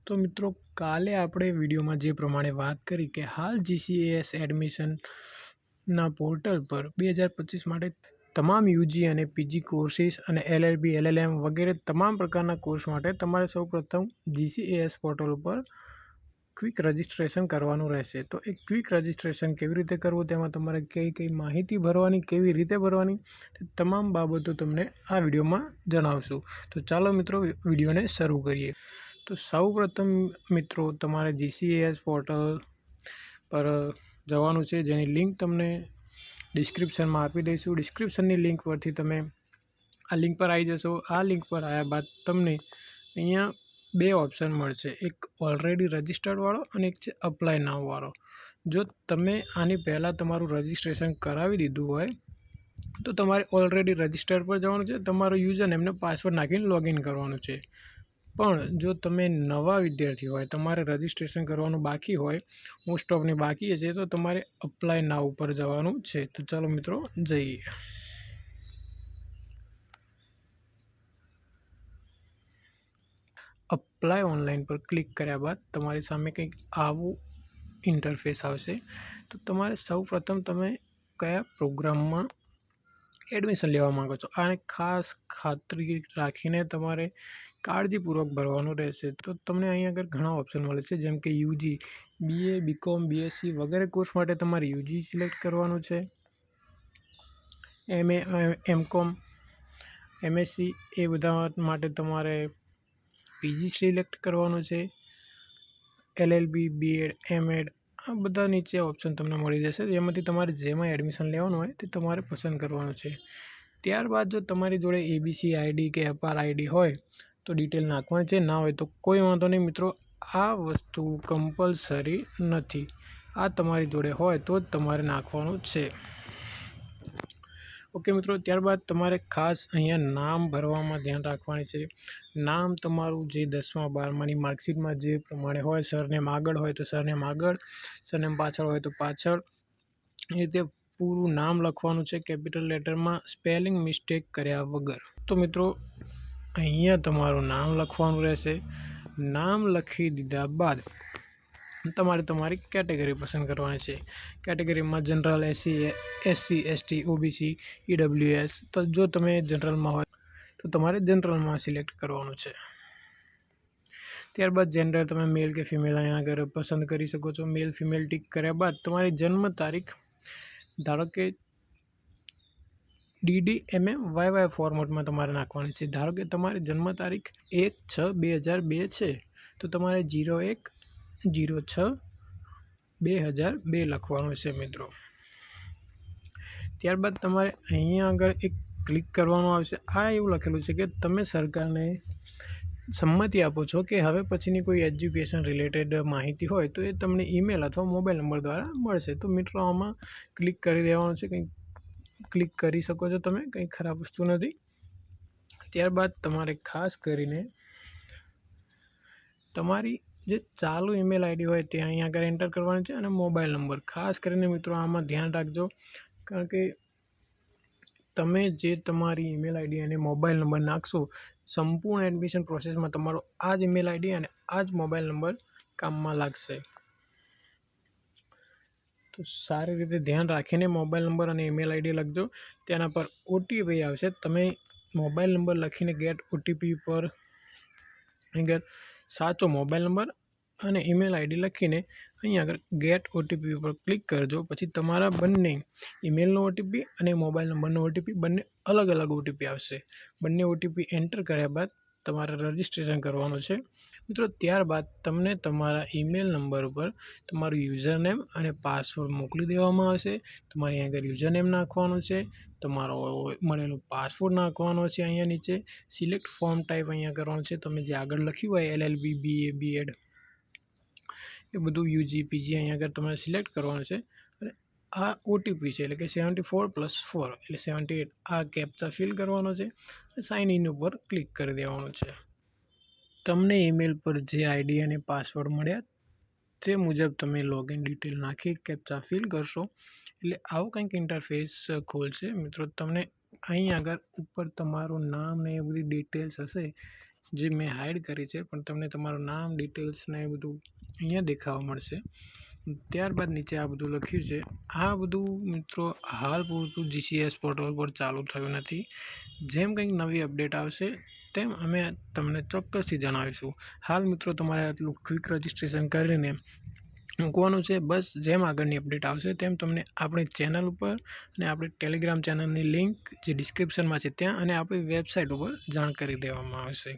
તો મિત્રો કાલે આપણે વિડીયોમાં જે પ્રમાણે વાત કરી કે હાલ GCAS એડમિશનના પોર્ટલ પર 2025 માટે તમામ યુજી અને પીજી કોર્સીસ અને LLB LLM વગેરે તમામ પ્રકારના કોર્સ માટે તમારે સૌપ્રથમ GCAS પોર્ટલ ઉપર ક્વિક રજિસ્ટ્રેશન કરવાનું રહેશે। તો એ ક્વિક રજિસ્ટ્રેશન કેવી રીતે કરવું, તેમાં તમારે કઈ માહિતી ભરવાની, કેવી રીતે ભરવાની, તે તમામ બાબતો તમને આ વિડીયોમાં જણાવશું। તો ચાલો મિત્રો વિડીયોને શરૂ કરીએ। તો સૌપ્રથમ મિત્રો તમારે GCAS પોર્ટલ પર જવાનું છે, જેની લિંક તમને ડિસ્ક્રિપ્શનમાં આપી દઈશું। ડિસ્ક્રિપ્શનની લિંક પરથી તમે આ લિંક પર આવી જશો। આ લિંક પર આવ્યા બાદ તમને અહીંયા બે ઓપ્શન મળશે, એક ઓલરેડી રજિસ્ટર્ડ વાળો અને એક છે અપ્લાય નાવ વાળો। જો તમે આની પહેલાં તમારું રજિસ્ટ્રેશન કરાવી દીધું હોય તો તમારે ઓલરેડી રજિસ્ટર્ડ પર જવાનું છે, તમારો યુઝર નેમને પાસવર્ડ નાખીને લોગિન કરવાનું છે। પણ જો તમે નવા વિદ્યાર્થી હોય, તમારે રજિસ્ટ્રેશન કરવાનું બાકી હોય, મોસ્ટ ઓફની બાકી છે, તો તમારે અપ્લાય નાવ ઉપર જવાનું છે। તો ચાલો મિત્રો જઈએ। અપ્લાય ઓનલાઈન પર ક્લિક કર્યા બાદ તમારી સામે કંઈક આવું ઇન્ટરફેસ આવશે। તો તમારે સૌપ્રથમ તમે કયા પ્રોગ્રામમાં એડમિશન લેવા માંગો છો આને ખાસ ખાતરી રાખીને તમારે કાળજીપૂર્વક ભરવાનું રહેશે। તો તમને અહીંયા આગળ ઘણા ઓપ્શન મળે છે, જેમ કે યુજી, BA, BCom, BSc વગેરે કોર્સ માટે તમારે યુજી સિલેક્ટ કરવાનું છે। MA, MCom, MSc એ બધા માટે તમારે પીજી સિલેક્ટ કરવાનું છે। LLB, BEd, MEd આ બધા નીચે ઓપ્શન તમને મળી જશે, જેમાંથી તમારે જેમાં એડમિશન લેવાનું હોય તે તમારે પસંદ કરવાનું છે। ત્યારબાદ જો તમારી જોડે ABC ID કે અપાર ID હોય તો ડિટેલ નાખવાની છે, ના હોય તો કોઈ વાંધો નહીં મિત્રો। આ વસ્તુ કમ્પલસરી નથી, આ તમારી જોડે હોય તો જ તમારે નાખવાનું છે। ઓકે મિત્રો, ત્યારબાદ તમારે ખાસ અહીંયા નામ ભરવામાં ધ્યાન રાખવાની છે। નામ તમારું જે 10મા 12માની માર્કશીટમાં જે પ્રમાણે હોય, સરનેમ આગળ હોય તો સરનેમ આગળ, સરનેમ પાછળ હોય તો પાછળ, એ રીતે પૂરું નામ લખવાનું છે કેપિટલ લેટરમાં, સ્પેલિંગ મિસ્ટેક કર્યા વગર। તો મિત્રો અહીંયા તમારું નામ લખવાનું રહેશે। નામ લખી દીધા બાદ તમારે તમારી કેટેગરી પસંદ કરવાની છે। કેટેગરીમાં general, SC, ST, OBC, EWS। તો જો તમે જનરલમાં હોય તો તમારે જનરલમાં સિલેક્ટ કરવાનું છે। ત્યારબાદ જેન્ડર તમે મેલ કે ફિમેલ અહીંયા આગળ પસંદ કરી શકો છો। મેલ ફિમેલ ટિક કર્યા બાદ તમારી જન્મ તારીખ ધારો કે DDMMYY ફોર્મેટમાં તમારે નાખવાની છે। ધારો કે તમારી જન્મ તારીખ 1/6/2002 છે તો તમારે 01/06/2002 લખવાનું છે મિત્રો। ત્યારબાદ તમારે અહીંયા આગળ એક ક્લિક કરવાનું આવશે। આ એવું લખેલું છે કે તમે સરકારને સંમતિ આપો છો કે હવે પછીની કોઈ એજ્યુકેશન રિલેટેડ માહિતી હોય તો એ તમને ઈમેલ અથવા મોબાઈલ નંબર દ્વારા મળશે। તો મિત્રો આમાં ક્લિક કરી દેવાનું છે, કંઈ ક્લિક કરી શકો છો તમે, કંઈ ખરાબ વસ્તુ નથી। ત્યારબાદ તમારે ખાસ કરીને તમારી જે ચાલુ ઈમેલ ID હોય તે અહીંયા આગળ એન્ટર કરવાની છે, અને મોબાઈલ નંબર ખાસ કરીને મિત્રો આમાં ધ્યાન રાખજો, કારણ કે તમે જે તમારી ઈમેલ ID અને મોબાઈલ નંબર નાખશો, સંપૂર્ણ એડમિશન પ્રોસેસમાં તમારો આ જ ઈમેલ ID અને આ જ મોબાઈલ નંબર કામમાં લાગશે। તો સારી રીતે ધ્યાન રાખીને મોબાઈલ નંબર અને ઈમેલ ID લખજો। તેના પર OTP આવશે, તમે મોબાઈલ નંબર લખીને ગેટ OTP પર આગળ સાચો મોબાઈલ નંબર અને ઈમેલ ID લખીને અહીંયા આગળ ગેટ OTP ઉપર ક્લિક કરજો। પછી તમારા બંને ઈમેલનો OTP અને મોબાઈલ નંબરનો OTP બંને અલગ અલગ OTP આવશે। બંને OTP એન્ટર કર્યા બાદ તમારે રજિસ્ટ્રેશન કરવાનું છે મિત્રો। ત્યારબાદ તમને તમારા ઈમેલ નંબર ઉપર તમારું યુઝરનેમ અને પાસવર્ડ મોકલી દેવામાં આવશે। તમારે અહીં આગળ યુઝરનેમ નાખવાનું છે, તમારો મળેલો પાસવર્ડ નાખવાનો છે, અહીંયા નીચે સિલેક્ટ ફોર્મ ટાઈપ અહીંયા કરવાનું છે, તમે જે આગળ લખ્યું હોય LLB, BA, BEd એ બધું UG, PG અહીંયા આગળ તમારે સિલેક્ટ કરવાનું છે। અને આ OTP છે એટલે કે 74+4 એટલે 78, આ કેપ્ચા ફિલ કરવાનો છે, સાઇન ઇન ઉપર ક્લિક કરી દેવાનું છે। તમને ઈમેલ પર જે ID અને પાસવર્ડ મળ્યા તે મુજબ તમે લોગિન ડિટેલ નાખી કેપ્ચા ફિલ કરશો એટલે આવું કંઈક ઇન્ટરફેસ ખોલશે મિત્રો। તમને અહીં આગળ ઉપર તમારું નામ ને એ બધી ડિટેલ્સ હશે જે મેં હાઈડ કરી છે, પણ તમને તમારું નામ ડિટેલ્સ ને એ બધું અહીંયા દેખાવા મળશે. ત્યારબાદ નીચે આ બધું લખ્યું છે. આ બધું મિત્રો હાલ પૂરતું GCS પોર્ટલ પર ચાલુ થયું નથી. જેમ કંઈક નવી અપડેટ આવશે તેમ અમે તમને ચોક્કસથી જણાવીશું. હાલ મિત્રો તમારે આટલું ક્વિક રજિસ્ટ્રેશન કરીને મૂકવાનું છે. બસ જેમ આગળની અપડેટ આવશે તેમ તમને આપણી ચેનલ ઉપર અને આપણી ટેલિગ્રામ ચેનલની લિંક જે ડિસ્ક્રિપ્શનમાં છે ત્યાં અને આપણી વેબસાઇટ ઉપર જાણ કરી દેવામાં આવશે.